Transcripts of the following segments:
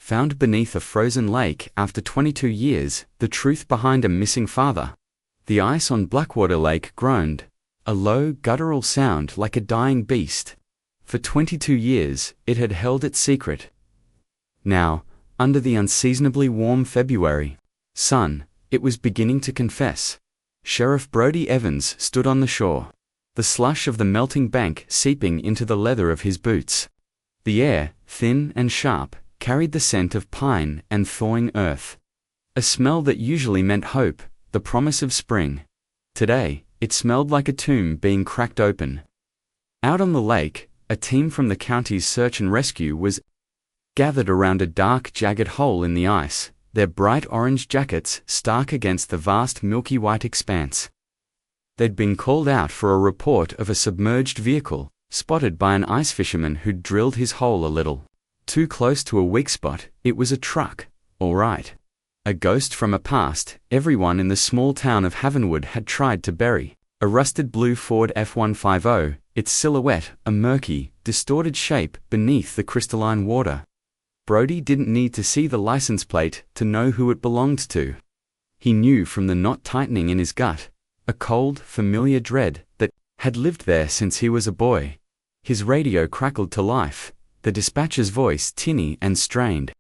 Found beneath a frozen lake after 22 years, the truth behind a missing father. The ice on Blackwater Lake groaned, a low, guttural sound like a dying beast. For 22 years, it had held its secret. Now, under the unseasonably warm February sun, it was beginning to confess. Sheriff Brody Evans stood on the shore, the slush of the melting bank seeping into the leather of his boots. The air, thin and sharp, carried the scent of pine and thawing earth. A smell that usually meant hope, the promise of spring. Today, it smelled like a tomb being cracked open. Out on the lake, a team from the county's search and rescue was gathered around a dark, jagged hole in the ice, their bright orange jackets stark against the vast milky white expanse. They'd been called out for a report of a submerged vehicle, spotted by an ice fisherman who'd drilled his hole a little too close to a weak spot. It was a truck, all right. A ghost from a past everyone in the small town of Havenwood had tried to bury. A rusted blue Ford F-150, its silhouette a murky, distorted shape beneath the crystalline water. Brody didn't need to see the license plate to know who it belonged to. He knew from the knot tightening in his gut, a cold, familiar dread that had lived there since he was a boy. His radio crackled to life, the dispatcher's voice tinny and strained.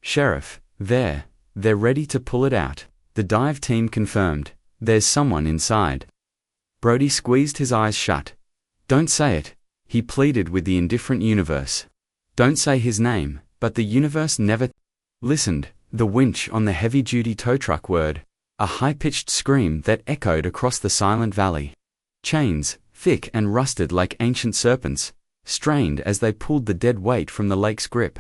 "Sheriff, they're ready to pull it out," the dive team confirmed. "There's someone inside." Brody squeezed his eyes shut. "Don't say it," he pleaded with the indifferent universe. "Don't say his name," but the universe never listened. The winch on the heavy-duty tow truck whirred, a high-pitched scream that echoed across the silent valley. Chains, thick and rusted like ancient serpents, strained as they pulled the dead weight from the lake's grip.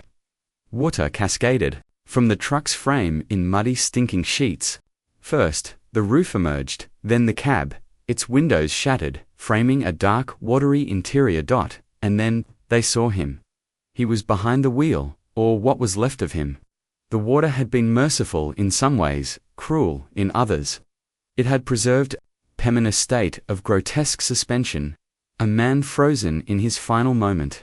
Water cascaded from the truck's frame in muddy, stinking sheets. First, the roof emerged, then the cab, its windows shattered, framing a dark, watery interior dot, and then they saw him. He was behind the wheel, or what was left of him. The water had been merciful in some ways, cruel in others. It had preserved Pem in a state of grotesque suspension, a man frozen in his final moment.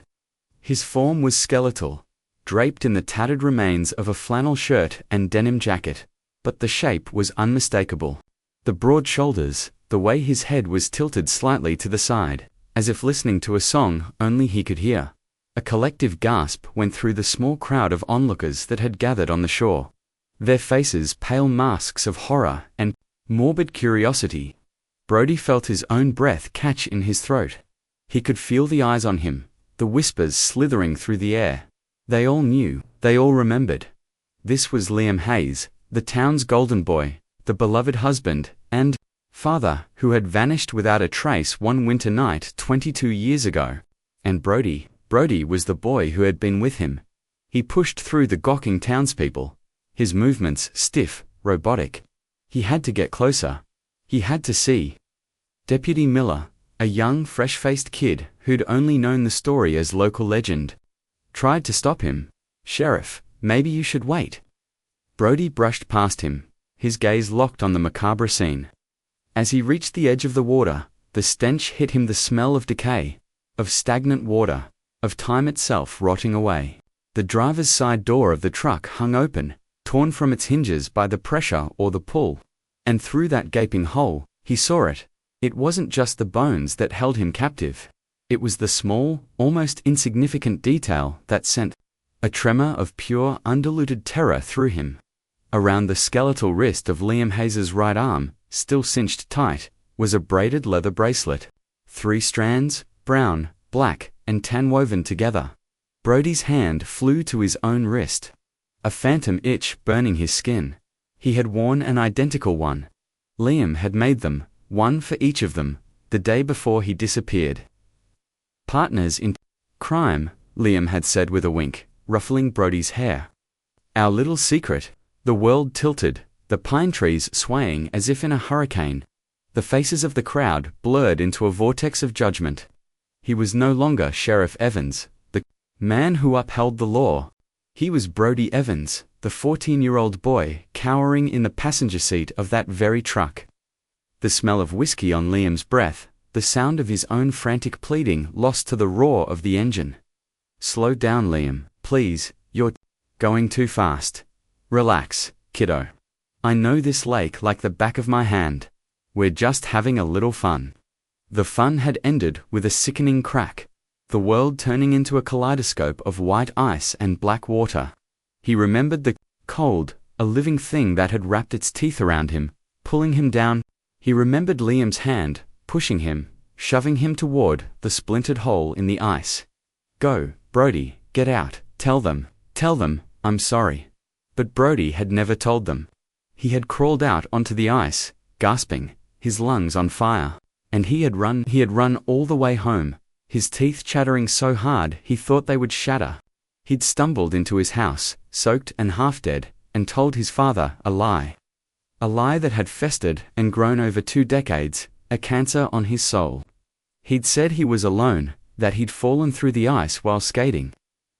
His form was skeletal, draped in the tattered remains of a flannel shirt and denim jacket, but the shape was unmistakable. The broad shoulders, the way his head was tilted slightly to the side, as if listening to a song only he could hear. A collective gasp went through the small crowd of onlookers that had gathered on the shore, their faces pale masks of horror and morbid curiosity. Brody felt his own breath catch in his throat. He could feel the eyes on him, the whispers slithering through the air. They all knew, they all remembered. This was Liam Hayes, the town's golden boy, the beloved husband and father who had vanished without a trace one winter night 22 years ago. And Brody was the boy who had been with him. He pushed through the gawking townspeople, his movements stiff, robotic. He had to get closer. He had to see. Deputy Miller, a young, fresh-faced kid who'd only known the story as local legend, tried to stop him. "Sheriff, maybe you should wait." Brody brushed past him, his gaze locked on the macabre scene. As he reached the edge of the water, the stench hit him, the smell of decay, of stagnant water, of time itself rotting away. The driver's side door of the truck hung open, torn from its hinges by the pressure or the pull. And through that gaping hole, he saw it. It wasn't just the bones that held him captive. It was the small, almost insignificant detail that sent a tremor of pure, undiluted terror through him. Around the skeletal wrist of Liam Hayes' right arm, still cinched tight, was a braided leather bracelet. 3 strands, brown, black, and tan woven together. Brody's hand flew to his own wrist, a phantom itch burning his skin. He had worn an identical one. Liam had made them, one for each of them, the day before he disappeared. "Partners in crime," Liam had said with a wink, ruffling Brody's hair. "Our little secret." The world tilted, the pine trees swaying as if in a hurricane. The faces of the crowd blurred into a vortex of judgment. He was no longer Sheriff Evans, the man who upheld the law. He was Brody Evans, the 14-year-old boy cowering in the passenger seat of that very truck. The smell of whiskey on Liam's breath, the sound of his own frantic pleading lost to the roar of the engine. "Slow down, Liam, please, you're..." Going too fast. Relax, kiddo. I know this lake like the back of my hand. We're just having a little fun. The fun had ended with a sickening crack, the world turning into a kaleidoscope of white ice and black water. He remembered the cold, a living thing that had wrapped its teeth around him, pulling him down. He remembered Liam's hand, pushing him, shoving him toward the splintered hole in the ice. Go, Brody, get out, tell them, I'm sorry. But Brody had never told them. He had crawled out onto the ice, gasping, his lungs on fire. And he had run all the way home, his teeth chattering so hard he thought they would shatter. He'd stumbled into his house, soaked and half-dead, and told his father a lie. A lie that had festered and grown over 2 decades, a cancer on his soul. He'd said he was alone, that he'd fallen through the ice while skating.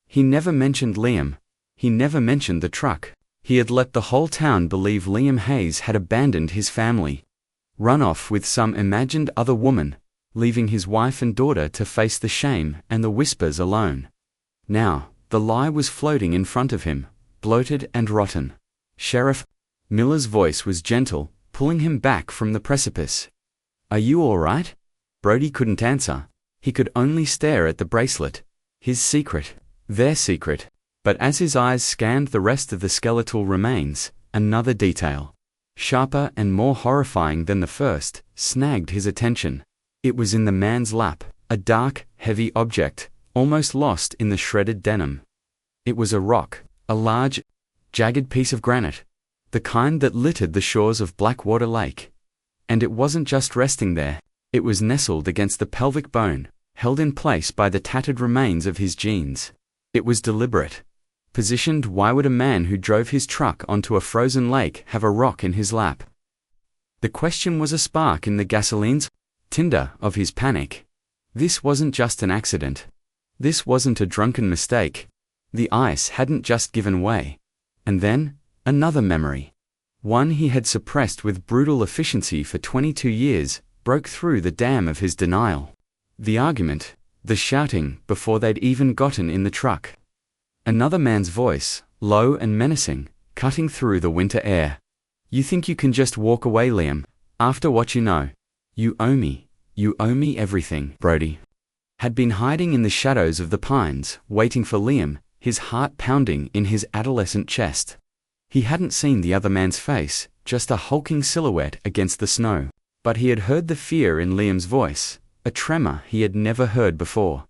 He never mentioned Liam. He never mentioned the truck. He had let the whole town believe Liam Hayes had abandoned his family, run off with some imagined other woman, leaving his wife and daughter to face the shame and the whispers alone. Now, the lie was floating in front of him, bloated and rotten. Sheriff Miller's voice was gentle, pulling him back from the precipice. Are you all right? Brody couldn't answer. He could only stare at the bracelet. His secret, their secret. But as his eyes scanned the rest of the skeletal remains, another detail, sharper and more horrifying than the first, snagged his attention. It was in the man's lap, a dark, heavy object, almost lost in the shredded denim. It was a rock, a large, jagged piece of granite, the kind that littered the shores of Blackwater Lake. And it wasn't just resting there, it was nestled against the pelvic bone, held in place by the tattered remains of his jeans. It was deliberate. Positioned. Why would a man who drove his truck onto a frozen lake have a rock in his lap? The question was a spark in the gasoline's tinder of his panic. This wasn't just an accident. This wasn't a drunken mistake. The ice hadn't just given way. And then, another memory. One he had suppressed with brutal efficiency for 22 years, broke through the dam of his denial. The argument, the shouting, before they'd even gotten in the truck. Another man's voice, low and menacing, cutting through the winter air. You think you can just walk away, Liam, after what you know? You owe me everything. Brody had been hiding in the shadows of the pines, waiting for Liam, his heart pounding in his adolescent chest. He hadn't seen the other man's face, just a hulking silhouette against the snow. But he had heard the fear in Liam's voice, a tremor he had never heard before.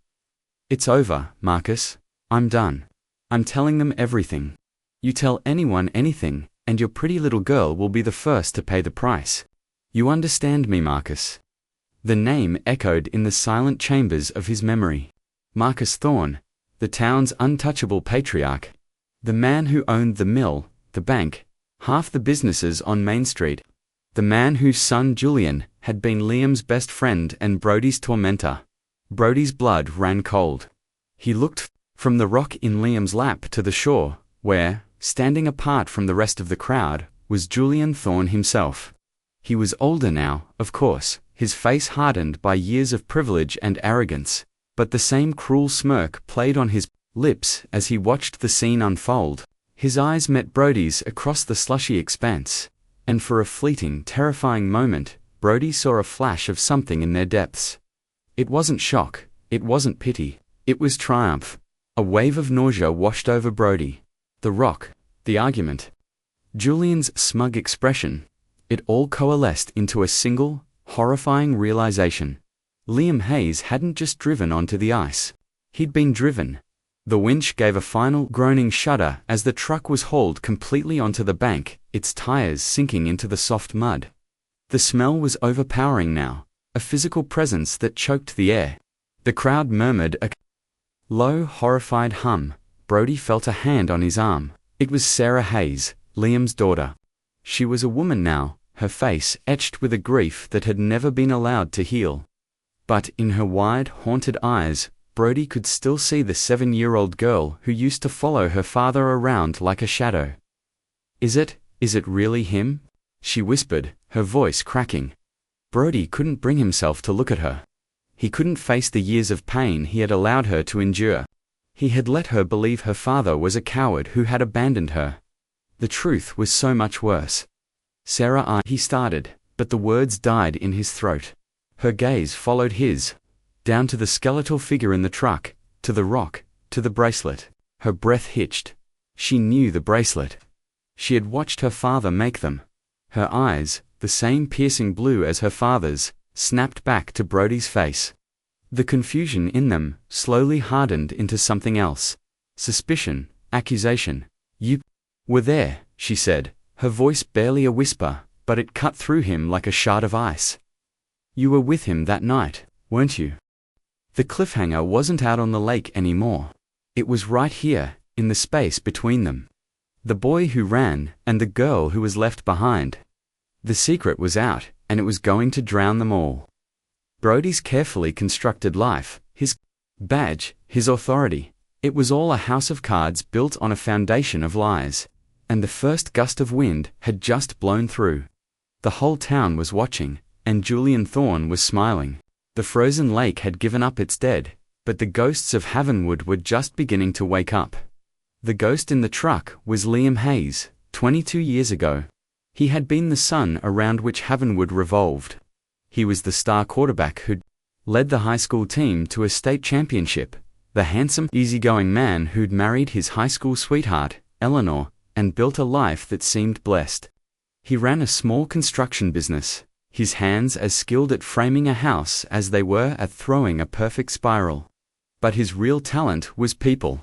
It's over, Marcus. I'm done. I'm telling them everything. You tell anyone anything, and your pretty little girl will be the first to pay the price. You understand me, Marcus? The name echoed in the silent chambers of his memory. Marcus Thorne, the town's untouchable patriarch. The man who owned the mill, the bank, half the businesses on Main Street. The man whose son Julian had been Liam's best friend and Brody's tormentor. Brody's blood ran cold. He looked from the rock in Liam's lap to the shore, where, standing apart from the rest of the crowd, was Julian Thorne himself. He was older now, of course, his face hardened by years of privilege and arrogance, but the same cruel smirk played on his lips as he watched the scene unfold. His eyes met Brody's across the slushy expanse, and for a fleeting, terrifying moment, Brody saw a flash of something in their depths. It wasn't shock, it wasn't pity, it was triumph. A wave of nausea washed over Brody. The rock, the argument, Julian's smug expression, it all coalesced into a single, horrifying realization. Liam Hayes hadn't just driven onto the ice. He'd been driven. The winch gave a final groaning shudder as the truck was hauled completely onto the bank, its tires sinking into the soft mud. The smell was overpowering now, a physical presence that choked the air. The crowd murmured a low, horrified hum. Brody felt a hand on his arm. It was Sarah Hayes, Liam's daughter. She was a woman now, her face etched with a grief that had never been allowed to heal. But in her wide, haunted eyes, Brody could still see the 7-year-old girl who used to follow her father around like a shadow. Is it really him? She whispered, her voice cracking. Brody couldn't bring himself to look at her. He couldn't face the years of pain he had allowed her to endure. He had let her believe her father was a coward who had abandoned her. The truth was so much worse. Sarah, he started, but the words died in his throat. Her gaze followed his, down to the skeletal figure in the truck, to the rock, to the bracelet. Her breath hitched. She knew the bracelet. She had watched her father make them. Her eyes, the same piercing blue as her father's, snapped back to Brody's face. The confusion in them slowly hardened into something else. Suspicion, accusation. You were there, she said, her voice barely a whisper, but it cut through him like a shard of ice. You were with him that night, weren't you? The cliffhanger wasn't out on the lake anymore. It was right here, in the space between them. The boy who ran, and the girl who was left behind. The secret was out, and it was going to drown them all. Brody's carefully constructed life, his badge, his authority, it was all a house of cards built on a foundation of lies. And the first gust of wind had just blown through. The whole town was watching, and Julian Thorne was smiling. The frozen lake had given up its dead, but the ghosts of Havenwood were just beginning to wake up. The ghost in the truck was Liam Hayes, 22 years ago. He had been the sun around which Havenwood revolved. He was the star quarterback who'd led the high school team to a state championship, the handsome, easygoing man who'd married his high school sweetheart, Eleanor, and built a life that seemed blessed. He ran a small construction business, his hands as skilled at framing a house as they were at throwing a perfect spiral. But his real talent was people.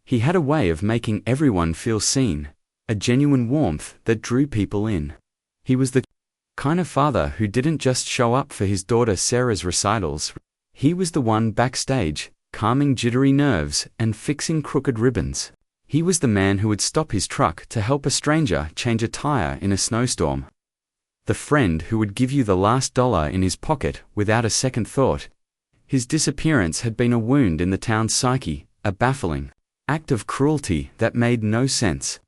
He had a way of making everyone feel seen, a genuine warmth that drew people in. He was the kind of father who didn't just show up for his daughter Sarah's recitals. He was the one backstage, calming jittery nerves and fixing crooked ribbons. He was the man who would stop his truck to help a stranger change a tire in a snowstorm. The friend who would give you the last dollar in his pocket without a second thought. His disappearance had been a wound in the town's psyche, a baffling act of cruelty that made no sense.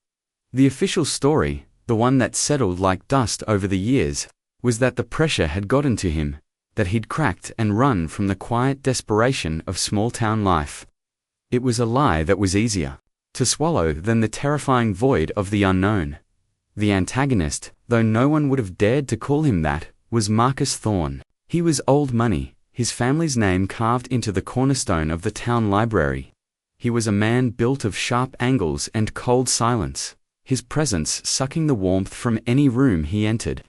The official story, the one that settled like dust over the years, was that the pressure had gotten to him, that he'd cracked and run from the quiet desperation of small-town life. It was a lie that was easier to swallow than the terrifying void of the unknown. The antagonist, though no one would have dared to call him that, was Marcus Thorne. He was old money, his family's name carved into the cornerstone of the town library. He was a man built of sharp angles and cold silence, his presence sucking the warmth from any room he entered.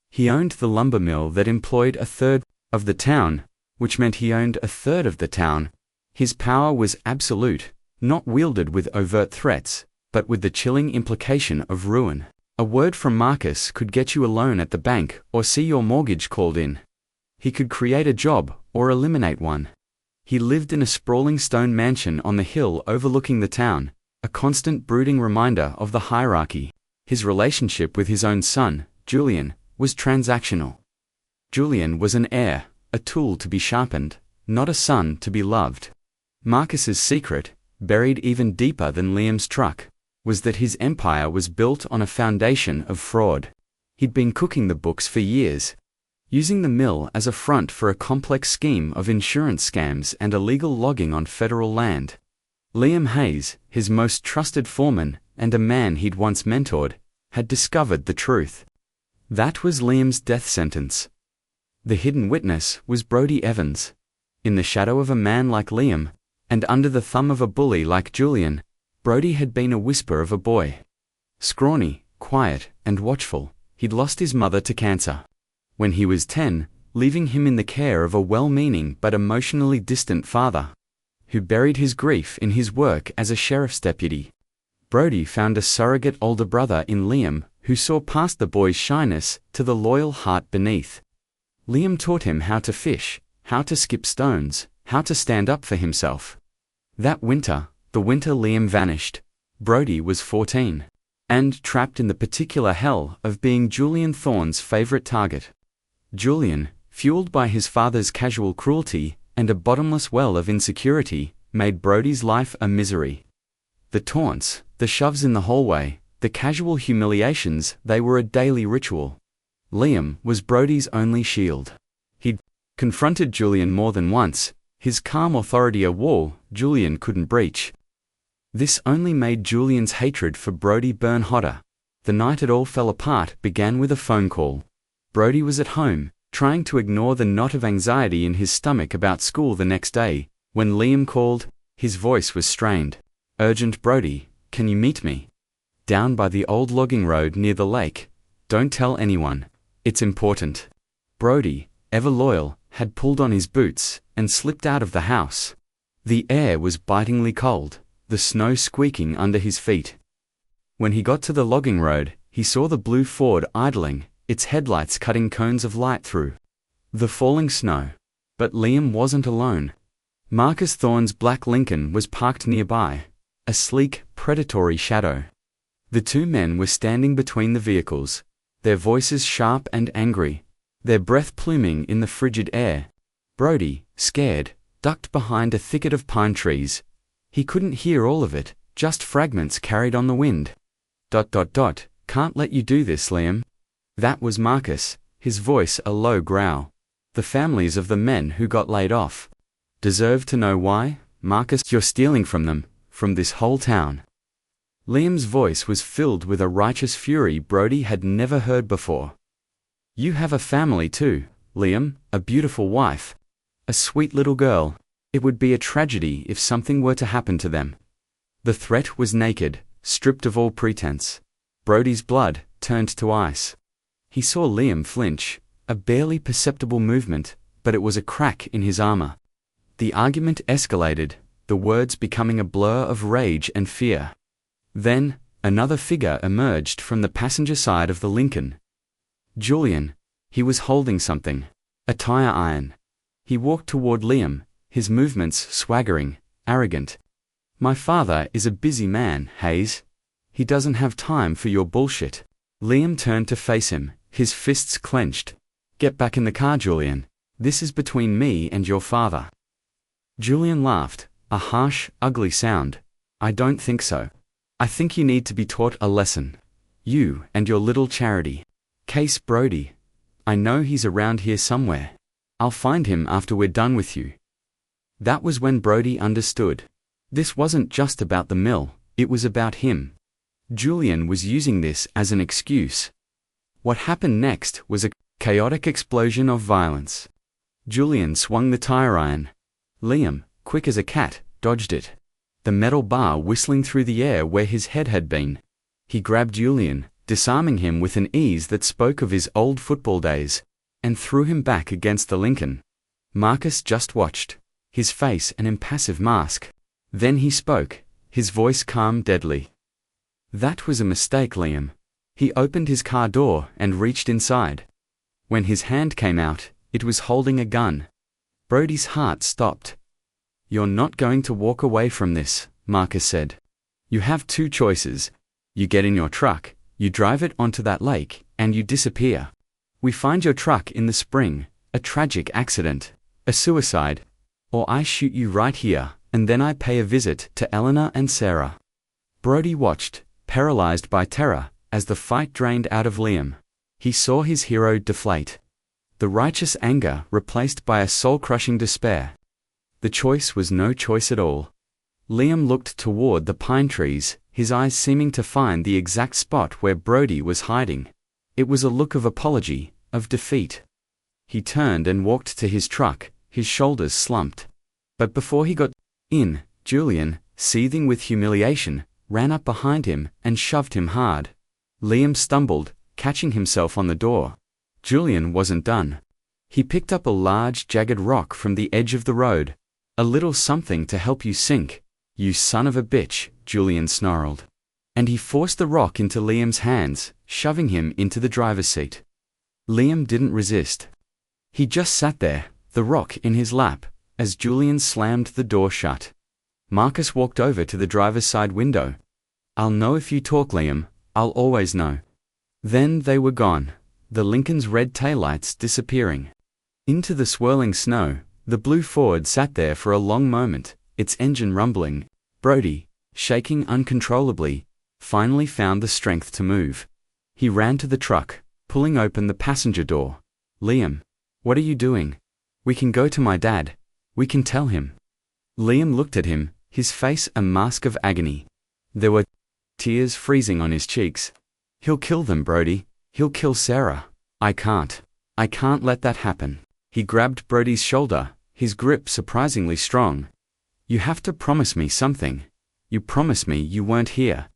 He owned the lumber mill that employed a third of the town, which meant he owned a third of the town. His power was absolute, not wielded with overt threats, but with the chilling implication of ruin. A word from Marcus could get you a loan at the bank or see your mortgage called in. He could create a job or eliminate one. He lived in a sprawling stone mansion on the hill overlooking the town, a constant brooding reminder of the hierarchy. His relationship with his own son, Julian, was transactional. Julian was an heir, a tool to be sharpened, not a son to be loved. Marcus's secret, buried even deeper than Liam's truck, was that his empire was built on a foundation of fraud. He'd been cooking the books for years, using the mill as a front for a complex scheme of insurance scams and illegal logging on federal land. Liam Hayes, his most trusted foreman, and a man he'd once mentored, had discovered the truth. That was Liam's death sentence. The hidden witness was Brody Evans. In the shadow of a man like Liam, and under the thumb of a bully like Julian, Brody had been a whisper of a boy. Scrawny, quiet, and watchful, he'd lost his mother to cancer when he was 10, leaving him in the care of a well-meaning but emotionally distant father, who buried his grief in his work as a sheriff's deputy. Brody found a surrogate older brother in Liam, who saw past the boy's shyness to the loyal heart beneath. Liam taught him how to fish, how to skip stones, how to stand up for himself. That winter, the winter Liam vanished, Brody was 14, and trapped in the particular hell of being Julian Thorne's favorite target. Julian, fueled by his father's casual cruelty and a bottomless well of insecurity, made Brody's life a misery. The taunts, the shoves in the hallway, the casual humiliations, they were a daily ritual. Liam was Brody's only shield. He'd confronted Julian more than once, His calm authority a wall Julian couldn't breach. This only made Julian's hatred for Brody burn hotter. The night it all fell apart began with a phone call. Brody was at home, trying to ignore the knot of anxiety in his stomach about school the next day. When Liam called, his voice was strained. "Urgent, Brody, can you meet me? Down by the old logging road near the lake. Don't tell anyone. It's important." Brody, ever loyal, had pulled on his boots and slipped out of the house. The air was bitingly cold, the snow squeaking under his feet. When he got to the logging road, he saw the blue Ford idling, its headlights cutting cones of light through the falling snow. But Liam wasn't alone. Marcus Thorne's black Lincoln was parked nearby, a sleek, predatory shadow. The two men were standing between the vehicles, their voices sharp and angry, their breath pluming in the frigid air. Brody, scared, ducked behind a thicket of pine trees. He couldn't hear all of it, just fragments carried on the wind. Can't let you do this, Liam." That was Marcus, his voice a low growl. "The families of the men who got laid off deserve to know why, Marcus. You're stealing from them, from this whole town." Liam's voice was filled with a righteous fury Brody had never heard before. "You have a family too, Liam, a beautiful wife, a sweet little girl. It would be a tragedy if something were to happen to them." The threat was naked, stripped of all pretense. Brody's blood turned to ice. He saw Liam flinch, a barely perceptible movement, but it was a crack in his armor. The argument escalated, the words becoming a blur of rage and fear. Then, another figure emerged from the passenger side of the Lincoln. Julian. He was holding something. A tire iron. He walked toward Liam, his movements swaggering, arrogant. "My father is a busy man, Hayes. He doesn't have time for your bullshit." Liam turned to face him, his fists clenched. "Get back in the car, Julian. This is between me and your father." Julian laughed, a harsh, ugly sound. "I don't think so. I think you need to be taught a lesson. You and your little charity. Case Brody. I know he's around here somewhere. I'll find him after we're done with you." That was when Brody understood. This wasn't just about the mill, it was about him. Julian was using this as an excuse. What happened next was a chaotic explosion of violence. Julian swung the tire iron. Liam, quick as a cat, dodged it, the metal bar whistling through the air where his head had been. He grabbed Julian, disarming him with an ease that spoke of his old football days, and threw him back against the Lincoln. Marcus just watched, his face an impassive mask. Then he spoke, his voice calm, deadly. "That was a mistake, Liam." He opened his car door and reached inside. When his hand came out, it was holding a gun. Brody's heart stopped. "You're not going to walk away from this," Marcus said. "You have two choices. You get in your truck, you drive it onto that lake, and you disappear. We find your truck in the spring, a tragic accident, a suicide. Or I shoot you right here, and then I pay a visit to Eleanor and Sarah." Brody watched, paralyzed by terror, as the fight drained out of Liam. He saw his hero deflate. The righteous anger replaced by a soul-crushing despair. The choice was no choice at all. Liam looked toward the pine trees, his eyes seeming to find the exact spot where Brody was hiding. It was a look of apology, of defeat. He turned and walked to his truck, his shoulders slumped. But before he got in, Julian, seething with humiliation, ran up behind him and shoved him hard. Liam stumbled, catching himself on the door. Julian wasn't done. He picked up a large, jagged rock from the edge of the road. "A little something to help you sink, you son of a bitch," Julian snarled. And he forced the rock into Liam's hands, shoving him into the driver's seat. Liam didn't resist. He just sat there, the rock in his lap, as Julian slammed the door shut. Marcus walked over to the driver's side window. "I'll know if you talk, Liam. I'll always know." Then they were gone, the Lincoln's red taillights disappearing. Into the swirling snow, the blue Ford sat there for a long moment, its engine rumbling. Brody, shaking uncontrollably, finally found the strength to move. He ran to the truck, pulling open the passenger door. "Liam, what are you doing? We can go to my dad." We can tell him. Liam looked at him, his face a mask of agony. There were tears freezing on his cheeks. He'll kill them, Brody. He'll kill Sarah. I can't let that happen. He grabbed Brody's shoulder, his grip surprisingly strong. You have to promise me something. You promise me you weren't here.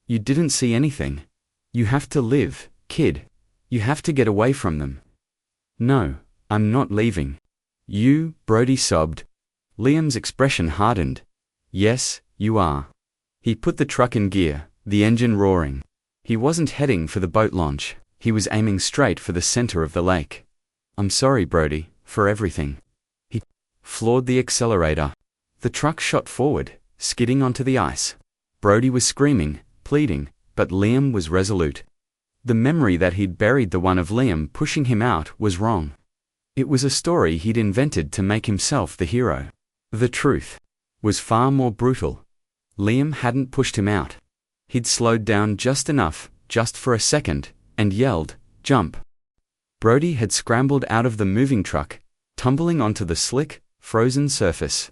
You didn't see anything. You have to live, kid. You have to get away from them. No, I'm not leaving. You, Brody sobbed. Liam's expression hardened. Yes, you are. He put the truck in gear, the engine roaring. He wasn't heading for the boat launch. He was aiming straight for the center of the lake. I'm sorry, Brody, for everything. He floored the accelerator. The truck shot forward, skidding onto the ice. Brody was screaming, pleading, but Liam was resolute. The memory that he'd buried the one of Liam pushing him out was wrong. It was a story he'd invented to make himself the hero. The truth was far more brutal. Liam hadn't pushed him out. He'd slowed down just enough, just for a second, and yelled, "Jump!" Brody had scrambled out of the moving truck, tumbling onto the slick, frozen surface.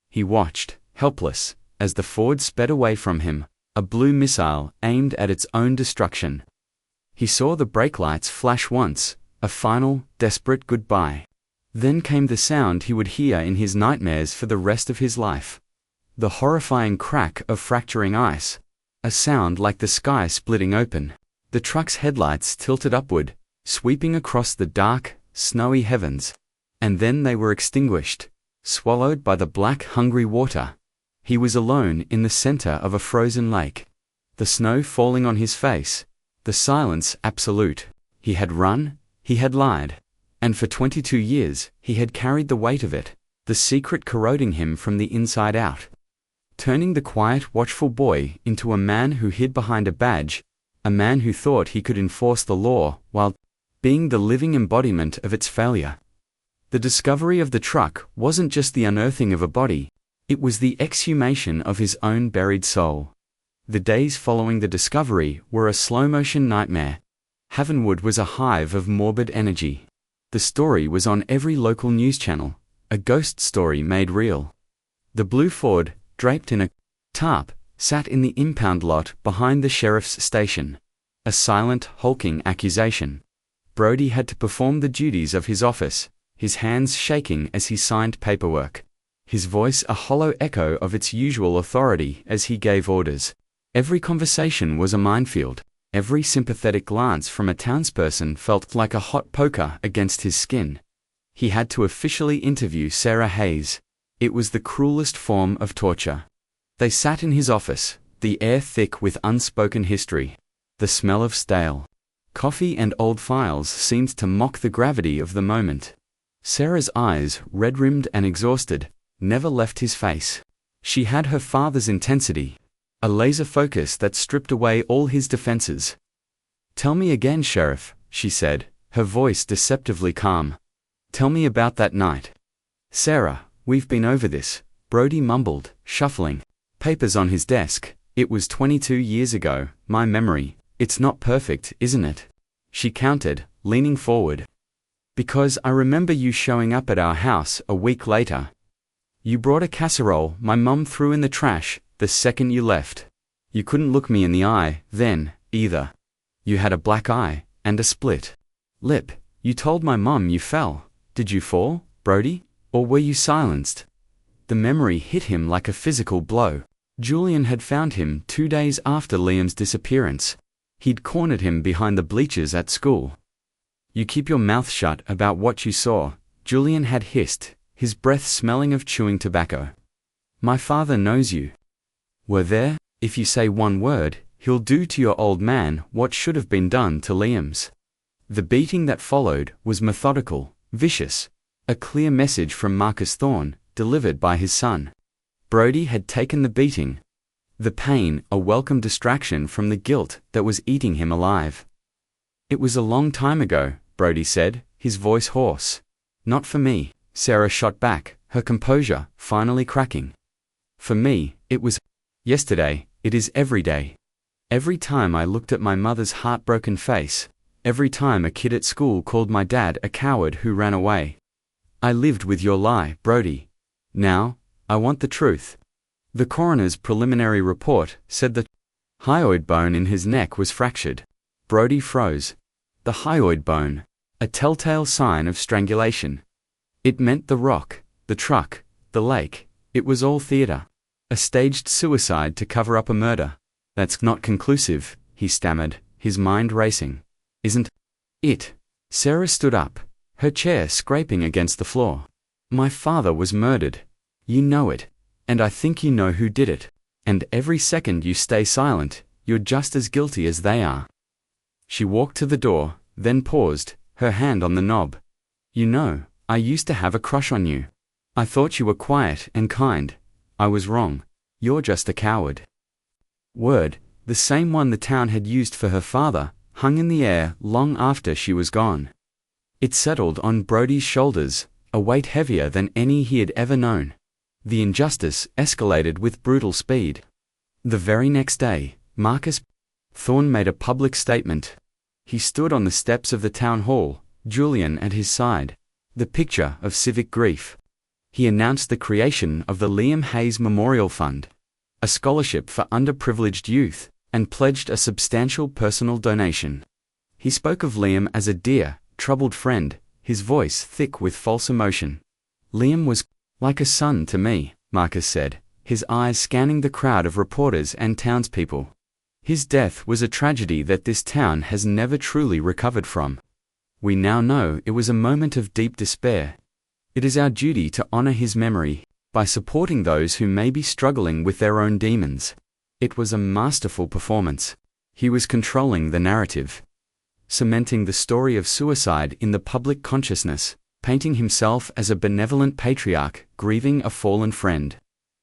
He watched, helpless, as the Ford sped away from him, a blue missile aimed at its own destruction. He saw the brake lights flash once, a final, desperate goodbye. Then came the sound he would hear in his nightmares for the rest of his life. The horrifying crack of fracturing ice. A sound like the sky splitting open. The truck's headlights tilted upward, sweeping across the dark, snowy heavens. And then they were extinguished, swallowed by the black, hungry water. He was alone in the center of a frozen lake. The snow falling on his face. The silence absolute. He had run, he had lied. And for 22 years, he had carried the weight of it, the secret corroding him from the inside out. Turning the quiet, watchful boy into a man who hid behind a badge, a man who thought he could enforce the law while being the living embodiment of its failure. The discovery of the truck wasn't just the unearthing of a body, it was the exhumation of his own buried soul. The days following the discovery were a slow-motion nightmare. Havenwood was a hive of morbid energy. The story was on every local news channel, a ghost story made real. The blue Ford, draped in a tarp, sat in the impound lot behind the sheriff's station. A silent, hulking accusation. Brody had to perform the duties of his office, his hands shaking as he signed paperwork. His voice a hollow echo of its usual authority as he gave orders. Every conversation was a minefield. Every sympathetic glance from a townsperson felt like a hot poker against his skin. He had to officially interview Sarah Hayes. It was the cruelest form of torture. They sat in his office, the air thick with unspoken history. The smell of stale coffee and old files seemed to mock the gravity of the moment. Sarah's eyes, red-rimmed and exhausted, never left his face. She had her father's intensity, a laser focus that stripped away all his defenses. "Tell me again, Sheriff," she said, her voice deceptively calm. "Tell me about that night." "Sarah, we've been over this," Brody mumbled, shuffling papers on his desk. "It was 22 years ago, my memory. It's not perfect, isn't it?" She countered, leaning forward. "Because I remember you showing up at our house a week later. You brought a casserole my mum threw in the trash the second you left. You couldn't look me in the eye then, either. You had a black eye and a split lip. You told my mum you fell. Did you fall, Brody? Or were you silenced?" The memory hit him like a physical blow. Julian had found him 2 days after Liam's disappearance. He'd cornered him behind the bleachers at school. "You keep your mouth shut about what you saw," Julian had hissed, his breath smelling of chewing tobacco. "My father knows you were there. If you say one word, he'll do to your old man what should have been done to Liam's." The beating that followed was methodical, vicious, a clear message from Marcus Thorne, delivered by his son. Brody had taken the beating. The pain, a welcome distraction from the guilt that was eating him alive. "It was a long time ago," Brody said, his voice hoarse. "Not for me," Sarah shot back, her composure finally cracking. "For me, it was yesterday. It is every day. Every time I looked at my mother's heartbroken face, every time a kid at school called my dad a coward who ran away. I lived with your lie, Brody. Now, I want the truth. The coroner's preliminary report said the hyoid bone in his neck was fractured. Brody froze. The hyoid bone, a telltale sign of strangulation. It meant the rock, the truck, the lake, it was all theater. A staged suicide to cover up a murder. That's not conclusive, he stammered, his mind racing. Isn't it? Sarah stood up, her chair scraping against the floor. My father was murdered. You know it. And I think you know who did it. And every second you stay silent, you're just as guilty as they are. She walked to the door, then paused, her hand on the knob. You know, I used to have a crush on you. I thought you were quiet and kind. I was wrong. You're just a coward. Word, the same one the town had used for her father, hung in the air long after she was gone. It settled on Brody's shoulders, a weight heavier than any he had ever known. The injustice escalated with brutal speed. The very next day, Marcus Thorne made a public statement. He stood on the steps of the town hall, Julian at his side, the picture of civic grief. He announced the creation of the Liam Hayes Memorial Fund, a scholarship for underprivileged youth, and pledged a substantial personal donation. He spoke of Liam as a dear, troubled friend, his voice thick with false emotion. Liam was like a son to me, Marcus said, his eyes scanning the crowd of reporters and townspeople. His death was a tragedy that this town has never truly recovered from. We now know it was a moment of deep despair. It is our duty to honor his memory by supporting those who may be struggling with their own demons. It was a masterful performance. He was controlling the narrative, cementing the story of suicide in the public consciousness, painting himself as a benevolent patriarch grieving a fallen friend.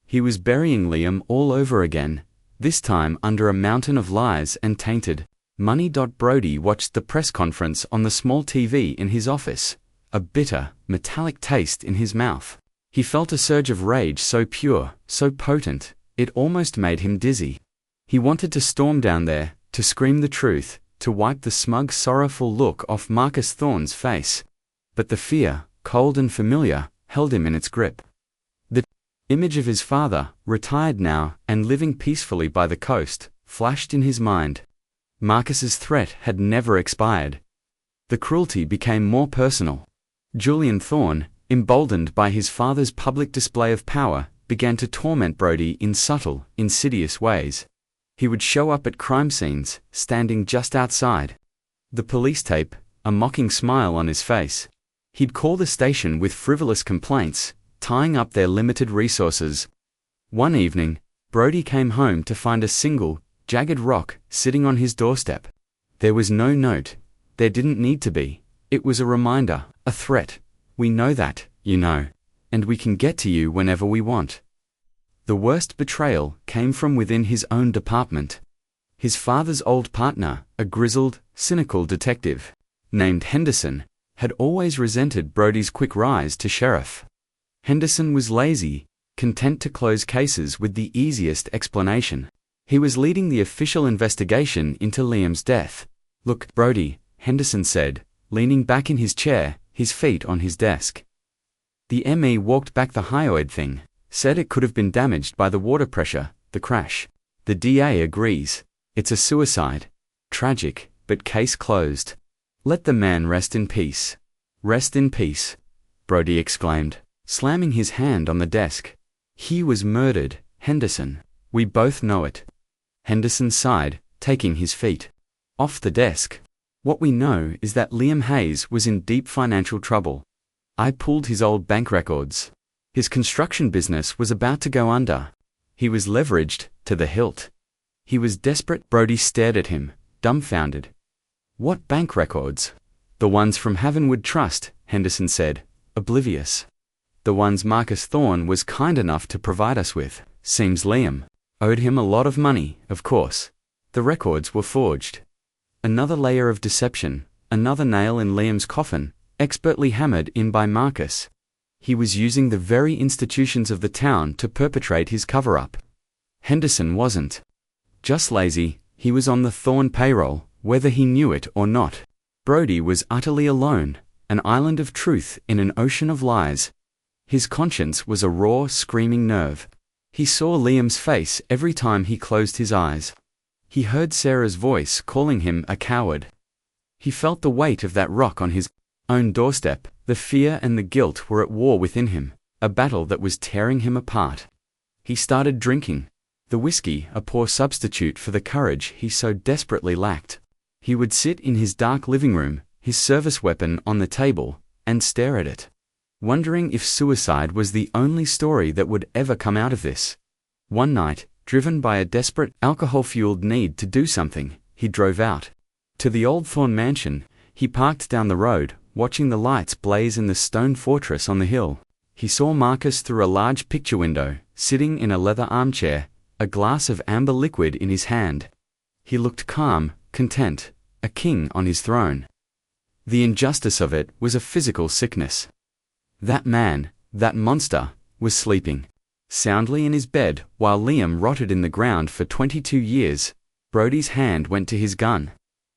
He was burying Liam all over again, this time under a mountain of lies and tainted money. Brody watched the press conference on the small TV in his office, a bitter, metallic taste in his mouth. He felt a surge of rage so pure, so potent, it almost made him dizzy. He wanted to storm down there, to scream the truth, to wipe the smug, sorrowful look off Marcus Thorne's face. But the fear, cold and familiar, held him in its grip. The image of his father, retired now and living peacefully by the coast, flashed in his mind. Marcus's threat had never expired. The cruelty became more personal. Julian Thorne, emboldened by his father's public display of power, began to torment Brody in subtle, insidious ways. He would show up at crime scenes, standing just outside the police tape, a mocking smile on his face. He'd call the station with frivolous complaints, tying up their limited resources. One evening, Brody came home to find a single, jagged rock sitting on his doorstep. There was no note. There didn't need to be. It was a reminder, a threat. We know that, you know, and we can get to you whenever we want. The worst betrayal came from within his own department. His father's old partner, a grizzled, cynical detective named Henderson, had always resented Brody's quick rise to sheriff. Henderson was lazy, content to close cases with the easiest explanation. He was leading the official investigation into Liam's death. Look, Brody, Henderson said, leaning back in his chair, his feet on his desk. The ME walked back the hyoid thing, said it could have been damaged by the water pressure, the crash. The DA agrees. It's a suicide. Tragic, but case closed. Let the man rest in peace. Rest in peace, Brody exclaimed, slamming his hand on the desk. He was murdered, Henderson. We both know it. Henderson sighed, taking his feet off the desk. What we know is that Liam Hayes was in deep financial trouble. I pulled his old bank records. His construction business was about to go under. He was leveraged to the hilt. He was desperate. Brody stared at him, dumbfounded. What bank records? The ones from Havenwood Trust, Henderson said, oblivious. The ones Marcus Thorne was kind enough to provide us with. Seems Liam owed him a lot of money, of course. The records were forged. Another layer of deception, another nail in Liam's coffin, expertly hammered in by Marcus. He was using the very institutions of the town to perpetrate his cover-up. Henderson wasn't just lazy, he was on the Thorne payroll, whether he knew it or not. Brody was utterly alone, an island of truth in an ocean of lies. His conscience was a raw, screaming nerve. He saw Liam's face every time he closed his eyes. He heard Sarah's voice calling him a coward. He felt the weight of that rock on his own doorstep. The fear and the guilt were at war within him, a battle that was tearing him apart. He started drinking. The whiskey, a poor substitute for the courage he so desperately lacked. He would sit in his dark living room, his service weapon on the table, and stare at it, wondering if suicide was the only story that would ever come out of this. One night, driven by a desperate, alcohol-fueled need to do something, he drove out to the old Thorn mansion. He parked down the road, watching the lights blaze in the stone fortress on the hill. He saw Marcus through a large picture window, sitting in a leather armchair, a glass of amber liquid in his hand. He looked calm, content, a king on his throne. The injustice of it was a physical sickness. That man, that monster, was sleeping soundly in his bed while Liam rotted in the ground for 22 years. Brody's hand went to his gun.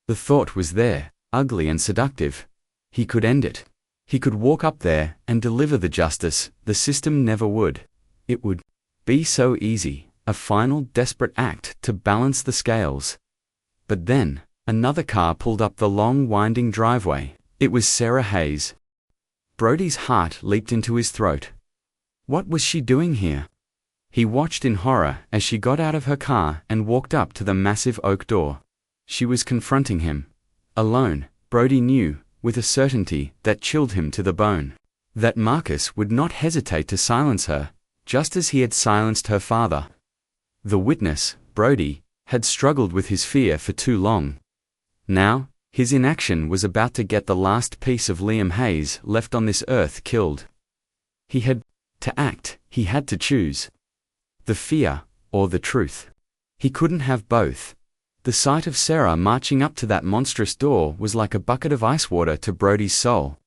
The thought was there, ugly and seductive. He could end it. He could walk up there and deliver the justice the system never would. It would be so easy, a final desperate act to balance the scales. But then, another car pulled up the long winding driveway. It was Sarah Hayes. Brody's heart leaped into his throat. What was she doing here? He watched in horror as she got out of her car and walked up to the massive oak door. She was confronting him. Alone, Brody knew, with a certainty that chilled him to the bone, that Marcus would not hesitate to silence her, just as he had silenced her father. The witness, Brody, had struggled with his fear for too long. Now, his inaction was about to get the last piece of Liam Hayes left on this earth killed. He had to act, he had to choose. The fear, or the truth. He couldn't have both. The sight of Sarah marching up to that monstrous door was like a bucket of ice water to Brody's soul,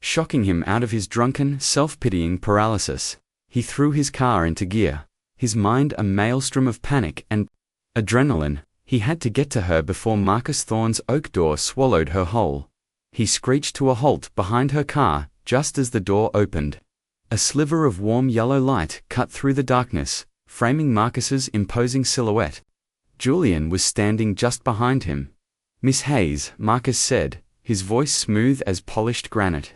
shocking him out of his drunken, self-pitying paralysis. He threw his car into gear, his mind a maelstrom of panic and adrenaline. He had to get to her before Marcus Thorne's oak door swallowed her whole. He screeched to a halt behind her car just as the door opened. A sliver of warm yellow light cut through the darkness, framing Marcus's imposing silhouette. Julian was standing just behind him. "Miss Hayes," Marcus said, his voice smooth as polished granite.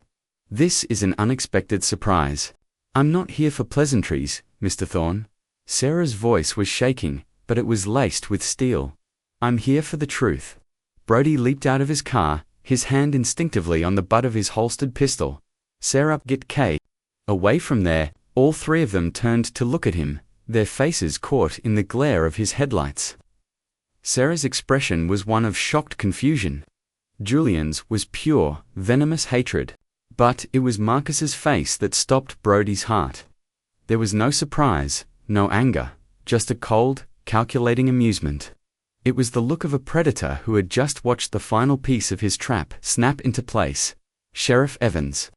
"This is an unexpected surprise. I'm not here for pleasantries, Mr. Thorne." Sarah's voice was shaking, but it was laced with steel. "I'm here for the truth." Brody leaped out of his car, his hand instinctively on the butt of his holstered pistol. "Sarah, get K." Away from there, all three of them turned to look at him, their faces caught in the glare of his headlights. Sarah's expression was one of shocked confusion. Julian's was pure, venomous hatred. But it was Marcus's face that stopped Brody's heart. There was no surprise, no anger, just a cold, calculating amusement. It was the look of a predator who had just watched the final piece of his trap snap into place. "Sheriff Evans,"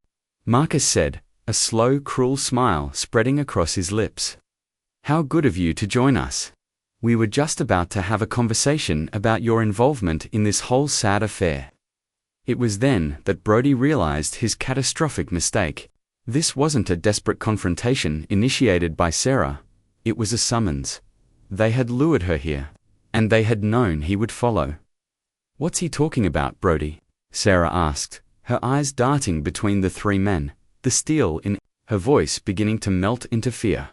Marcus said, a slow, cruel smile spreading across his lips. "How good of you to join us. We were just about to have a conversation about your involvement in this whole sad affair." It was then that Brody realized his catastrophic mistake. This wasn't a desperate confrontation initiated by Sarah. It was a summons. They had lured her here, and they had known he would follow. "What's he talking about, Brody?" Sarah asked, her eyes darting between the three men, the steel in her voice beginning to melt into fear.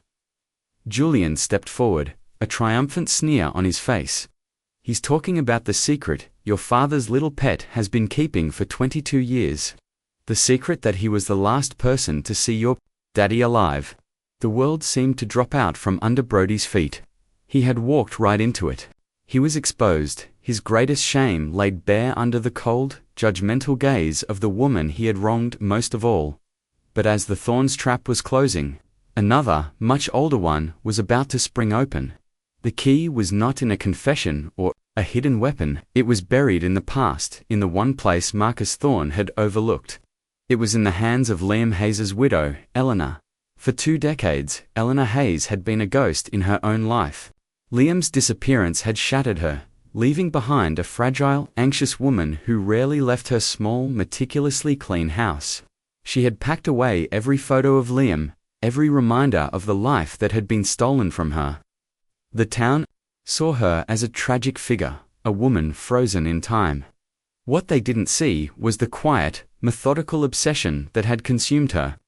Julian stepped forward, a triumphant sneer on his face. "He's talking about the secret your father's little pet has been keeping for 22 years. The secret that he was the last person to see your daddy alive." The world seemed to drop out from under Brody's feet. He had walked right into it. He was exposed, his greatest shame laid bare under the cold, judgmental gaze of the woman he had wronged most of all. But as the Thorns' trap was closing, another, much older one, was about to spring open. The key was not in a confession or a hidden weapon. It was buried in the past, in the one place Marcus Thorne had overlooked. It was in the hands of Liam Hayes' widow, Eleanor. For 2 decades, Eleanor Hayes had been a ghost in her own life. Liam's disappearance had shattered her, leaving behind a fragile, anxious woman who rarely left her small, meticulously clean house. She had packed away every photo of Liam, every reminder of the life that had been stolen from her. The town saw her as a tragic figure, a woman frozen in time. What they didn't see was the quiet, methodical obsession that had consumed her.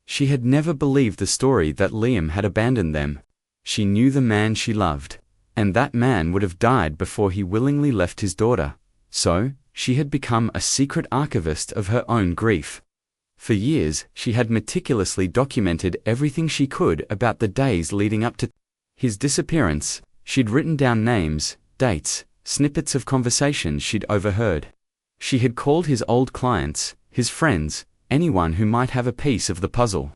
She had never believed the story that Liam had abandoned them. She knew the man she loved, and that man would have died before he willingly left his daughter. So, she had become a secret archivist of her own grief. For years, she had meticulously documented everything she could about the days leading up to his disappearance. She'd written down names, dates, snippets of conversations she'd overheard. She had called his old clients, his friends, anyone who might have a piece of the puzzle.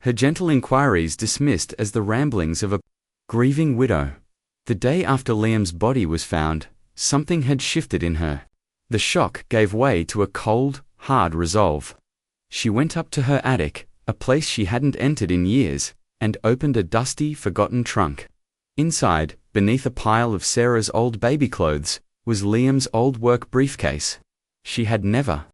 Her gentle inquiries dismissed as the ramblings of a grieving widow. The day after Liam's body was found, something had shifted in her. The shock gave way to a cold, hard resolve. She went up to her attic, a place she hadn't entered in years, and opened a dusty, forgotten trunk. Inside, beneath a pile of Sarah's old baby clothes, was Liam's old work briefcase. She had never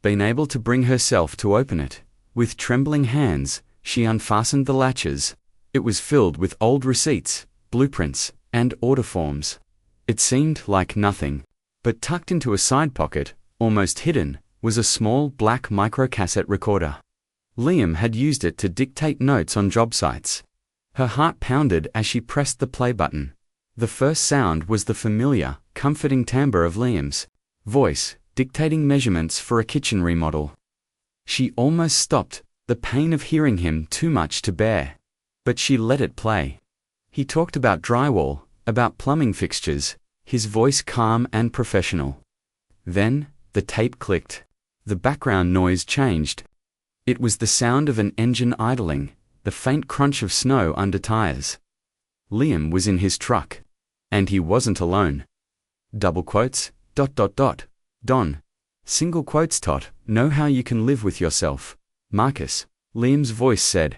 been able to bring herself to open it. With trembling hands, she unfastened the latches. It was filled with old receipts, blueprints, and order forms. It seemed like nothing, but tucked into a side pocket, almost hidden, was a small black microcassette recorder. Liam had used it to dictate notes on job sites. Her heart pounded as she pressed the play button. The first sound was the familiar, comforting timbre of Liam's voice, dictating measurements for a kitchen remodel. She almost stopped, the pain of hearing him too much to bear. But she let it play. He talked about drywall, about plumbing fixtures, his voice calm and professional. Then, the tape clicked. The background noise changed. It was the sound of an engine idling, the faint crunch of snow under tires. Liam was in his truck. And he wasn't alone. Double quotes, ... Don. Single quotes tot, know how you can live with yourself. Marcus, Liam's voice said.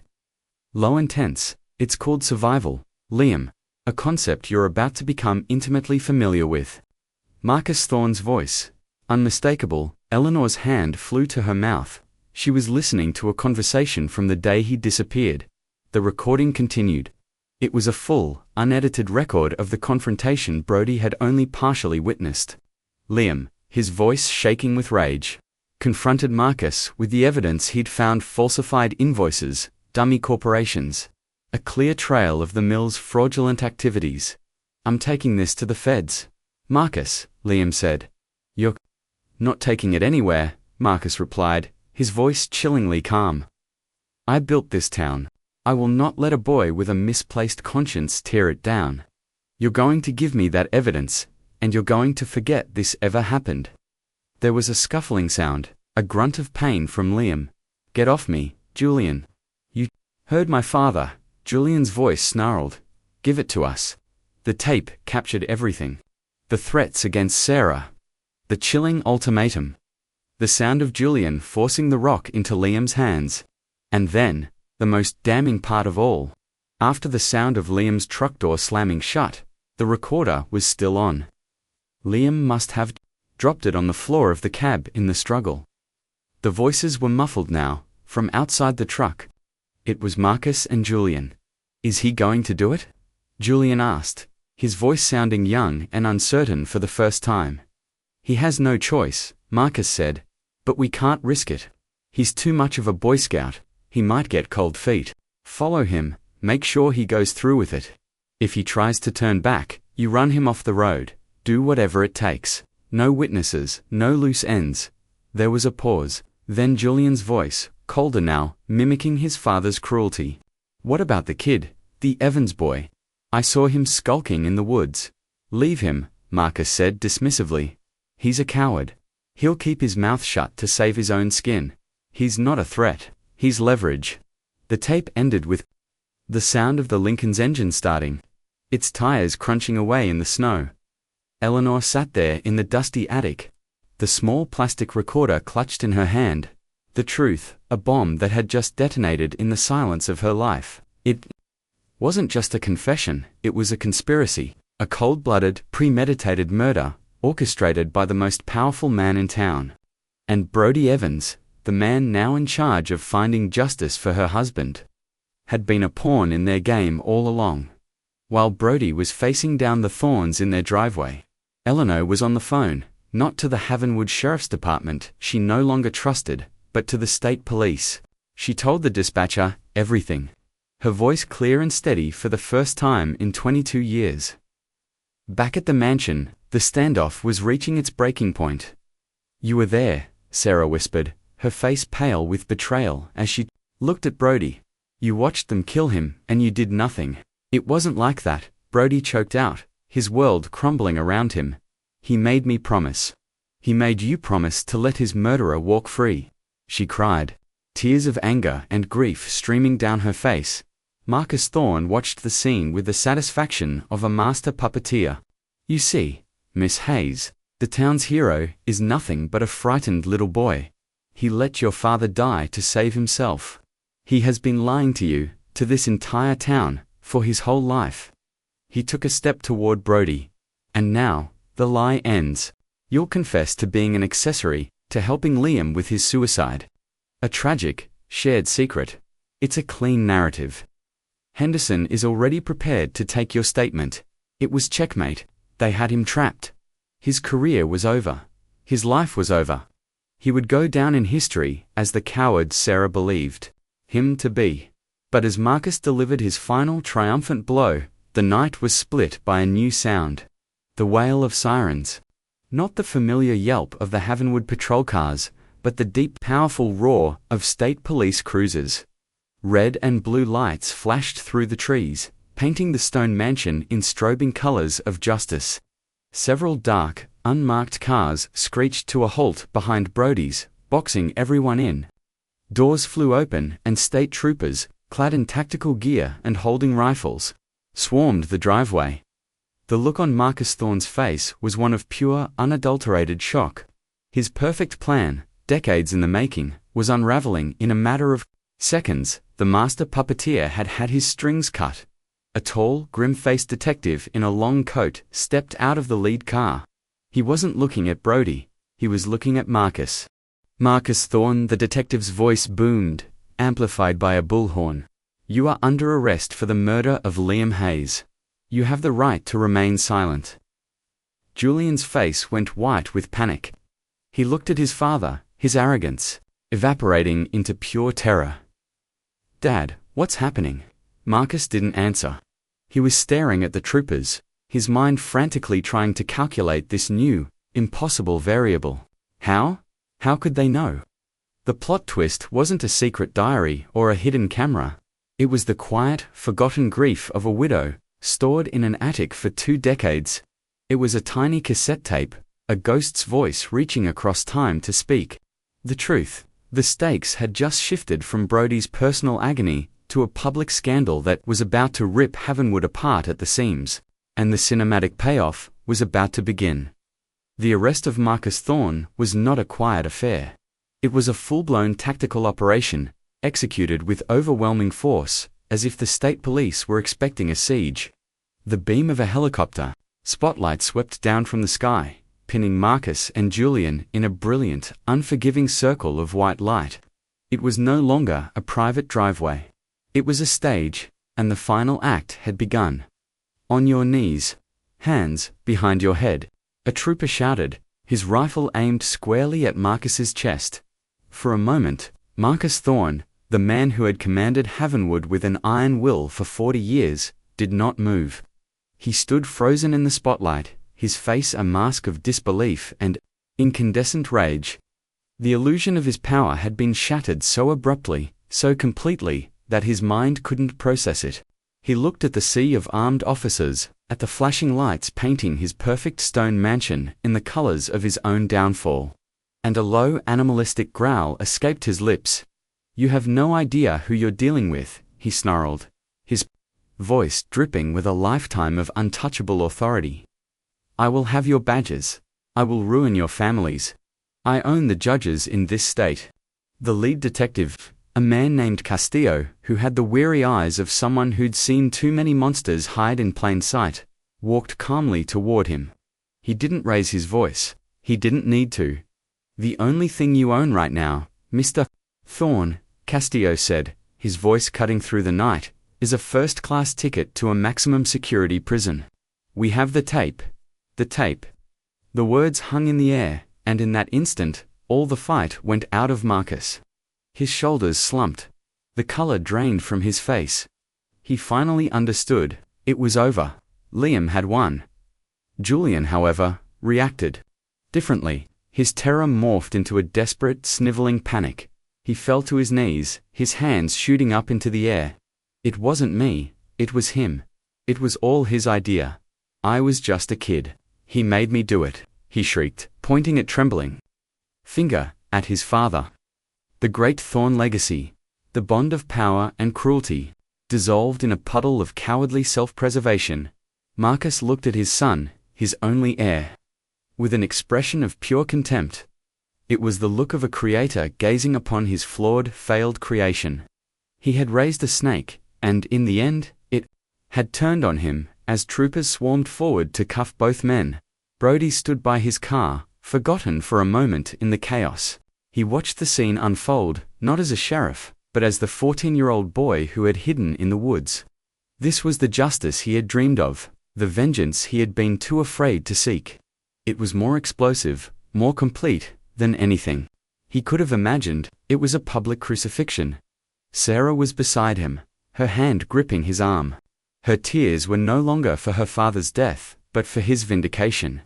Low and tense, it's called survival, Liam, a concept you're about to become intimately familiar with. Marcus Thorne's voice, unmistakable. Eleanor's hand flew to her mouth. She was listening to a conversation from the day he disappeared. The recording continued. It was a full, unedited record of the confrontation Brody had only partially witnessed. Liam, his voice shaking with rage, confronted Marcus with the evidence he'd found: falsified invoices, dummy corporations, a clear trail of the mill's fraudulent activities. I'm taking this to the feds. Marcus, Liam said. You're not taking it anywhere, Marcus replied, his voice chillingly calm. I built this town. I will not let a boy with a misplaced conscience tear it down. You're going to give me that evidence, and you're going to forget this ever happened. There was a scuffling sound, a grunt of pain from Liam. Get off me, Julian. You heard my father. Julian's voice snarled. Give it to us. The tape captured everything. The threats against Sarah. The chilling ultimatum. The sound of Julian forcing the rock into Liam's hands. And then, the most damning part of all. After the sound of Liam's truck door slamming shut, the recorder was still on. Liam must have dropped it on the floor of the cab in the struggle. The voices were muffled now, from outside the truck. It was Marcus and Julian. Is he going to do it? Julian asked, his voice sounding young and uncertain for the first time. He has no choice, Marcus said, but we can't risk it. He's too much of a Boy Scout. He might get cold feet. Follow him, make sure he goes through with it. If he tries to turn back, you run him off the road. Do whatever it takes. No witnesses, no loose ends. There was a pause, then Julian's voice, colder now, mimicking his father's cruelty. What about the kid, the Evans boy? I saw him skulking in the woods. Leave him, Marcus said dismissively. He's a coward. He'll keep his mouth shut to save his own skin. He's not a threat. He's leverage. The tape ended with the sound of the Lincoln's engine starting, its tires crunching away in the snow. Eleanor sat there in the dusty attic, the small plastic recorder clutched in her hand. The truth, a bomb that had just detonated in the silence of her life. It wasn't just a confession, it was a conspiracy, a cold-blooded, premeditated murder, orchestrated by the most powerful man in town. And Brody Evans, the man now in charge of finding justice for her husband. had been a pawn in their game all along. While Brody was facing down the thorns in their driveway, Eleanor was on the phone, not to the Havenwood Sheriff's Department she no longer trusted, but to the state police. She told the dispatcher everything, her voice clear and steady for the first time in 22 years. Back at the mansion, the standoff was reaching its breaking point. "You were there," Sarah whispered, her face pale with betrayal as she looked at Brody. "You watched them kill him, and you did nothing." "It wasn't like that," Brody choked out, his world crumbling around him. "He made me promise." "He made you promise to let his murderer walk free," she cried, tears of anger and grief streaming down her face. Marcus Thorne watched the scene with the satisfaction of a master puppeteer. "You see, Miss Hayes, the town's hero is nothing but a frightened little boy. He let your father die to save himself. He has been lying to you, to this entire town, for his whole life." He took a step toward Brody. "And now, the lie ends. You'll confess to being an accessory, to helping Liam with his suicide. A tragic, shared secret. It's a clean narrative. Henderson is already prepared to take your statement. It was checkmate. They had him trapped. His career was over. His life was over. He would go down in history as the coward Sarah believed him to be." But as Marcus delivered his final triumphant blow, the night was split by a new sound. The wail of sirens. Not the familiar yelp of the Havenwood patrol cars, but the deep, powerful roar of state police cruisers. Red and blue lights flashed through the trees, painting the stone mansion in strobing colors of justice. Several dark, unmarked cars screeched to a halt behind Brody's, boxing everyone in. Doors flew open and state troopers, clad in tactical gear and holding rifles, swarmed the driveway. The look on Marcus Thorne's face was one of pure, unadulterated shock. His perfect plan, decades in the making, was unraveling in a matter of seconds. The master puppeteer had had his strings cut. A tall, grim-faced detective in a long coat stepped out of the lead car. He wasn't looking at Brody, he was looking at Marcus. "Marcus Thorne," the detective's voice boomed, amplified by a bullhorn. "You are under arrest for the murder of Liam Hayes. You have the right to remain silent." Julian's face went white with panic. He looked at his father, his arrogance evaporating into pure terror. "Dad, what's happening?" Marcus didn't answer. He was staring at the troopers, his mind frantically trying to calculate this new, impossible variable. How could they know? The plot twist wasn't a secret diary or a hidden camera. It was the quiet, forgotten grief of a widow, stored in an attic for 2 decades. It was a tiny cassette tape, a ghost's voice reaching across time to speak the truth. The stakes had just shifted from Brody's personal agony to a public scandal that was about to rip Havenwood apart at the seams, and the cinematic payoff was about to begin. The arrest of Marcus Thorne was not a quiet affair. It was a full-blown tactical operation, executed with overwhelming force, as if the state police were expecting a siege. The beam of a helicopter spotlight swept down from the sky, pinning Marcus and Julian in a brilliant, unforgiving circle of white light. It was no longer a private driveway. It was a stage, and the final act had begun. "On your knees. Hands behind your head," a trooper shouted, his rifle aimed squarely at Marcus's chest. For a moment, Marcus Thorne, the man who had commanded Havenwood with an iron will for 40 years, did not move. He stood frozen in the spotlight, his face a mask of disbelief and incandescent rage. The illusion of his power had been shattered so abruptly, so completely, that his mind couldn't process it. He looked at the sea of armed officers, at the flashing lights painting his perfect stone mansion in the colors of his own downfall. And a low, animalistic growl escaped his lips. "You have no idea who you're dealing with," he snarled, his voice dripping with a lifetime of untouchable authority. "I will have your badges. I will ruin your families. I own the judges in this state." The lead detective, a man named Castillo, who had the weary eyes of someone who'd seen too many monsters hide in plain sight, walked calmly toward him. He didn't raise his voice. He didn't need to. "The only thing you own right now, Mr. Thorne," Castillo said, his voice cutting through the night, is a first-class ticket to a maximum security prison. We have the tape. The tape. The words hung in the air, and in that instant, all the fight went out of Marcus. His shoulders slumped. The color drained from his face. He finally understood. It was over. Liam had won. Julian, however, reacted differently. His terror morphed into a desperate, sniveling panic. He fell to his knees, his hands shooting up into the air. It wasn't me, it was him. It was all his idea. I was just a kid. He made me do it, he shrieked, pointing at trembling finger at his father. The great Thorn legacy, the bond of power and cruelty, dissolved in a puddle of cowardly self-preservation. Marcus looked at his son, his only heir, with an expression of pure contempt. It was the look of a creator gazing upon his flawed, failed creation. He had raised a snake, and in the end, it had turned on him. As troopers swarmed forward to cuff both men, Brody stood by his car, forgotten for a moment in the chaos. He watched the scene unfold, not as a sheriff, but as the 14-year-old boy who had hidden in the woods. This was the justice he had dreamed of, the vengeance he had been too afraid to seek. It was more explosive, more complete, than anything he could have imagined. It was a public crucifixion. Sarah was beside him, her hand gripping his arm. Her tears were no longer for her father's death, but for his vindication.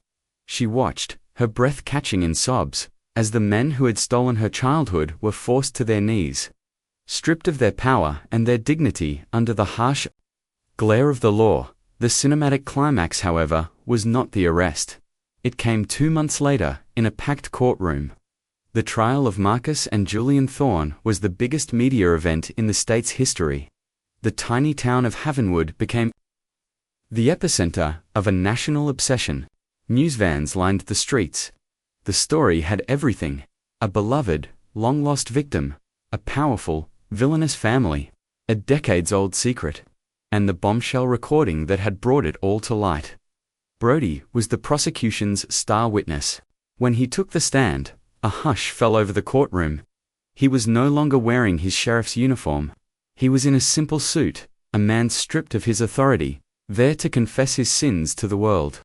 She watched, her breath catching in sobs, as the men who had stolen her childhood were forced to their knees, stripped of their power and their dignity under the harsh glare of the law. The cinematic climax, however, was not the arrest. It came 2 months later, in a packed courtroom. The trial of Marcus and Julian Thorn was the biggest media event in the state's history. The tiny town of Havenwood became the epicenter of a national obsession. News vans lined the streets. The story had everything: a beloved, long-lost victim, a powerful, villainous family, a decades-old secret, and the bombshell recording that had brought it all to light. Brody was the prosecution's star witness. When he took the stand, a hush fell over the courtroom. He was no longer wearing his sheriff's uniform. He was in a simple suit, a man stripped of his authority, there to confess his sins to the world.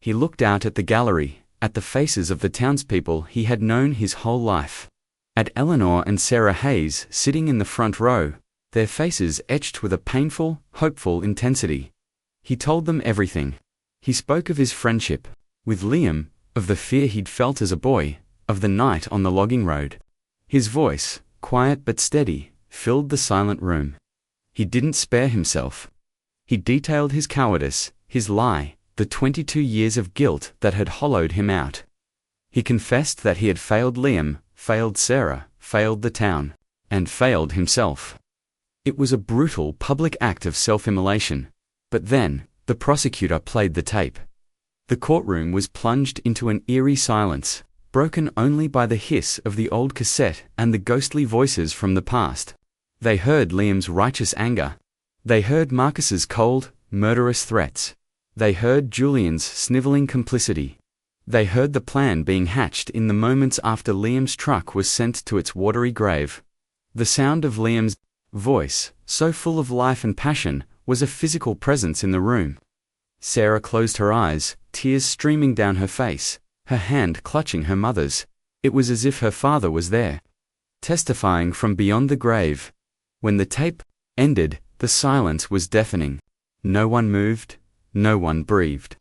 He looked out at the gallery, at the faces of the townspeople he had known his whole life. At Eleanor and Sarah Hayes sitting in the front row, their faces etched with a painful, hopeful intensity. He told them everything. He spoke of his friendship with Liam, of the fear he'd felt as a boy, of the night on the logging road. His voice, quiet but steady, filled the silent room. He didn't spare himself. He detailed his cowardice, his lie, the 22 years of guilt that had hollowed him out. He confessed that he had failed Liam, failed Sarah, failed the town, and failed himself. It was a brutal public act of self-immolation. But then, the prosecutor played the tape. The courtroom was plunged into an eerie silence, broken only by the hiss of the old cassette and the ghostly voices from the past. They heard Liam's righteous anger. They heard Marcus's cold, murderous threats. They heard Julian's sniveling complicity. They heard the plan being hatched in the moments after Liam's truck was sent to its watery grave. The sound of Liam's voice, so full of life and passion, was a physical presence in the room. Sarah closed her eyes, tears streaming down her face, her hand clutching her mother's. It was as if her father was there, testifying from beyond the grave. When the tape ended, the silence was deafening. No one moved, no one breathed.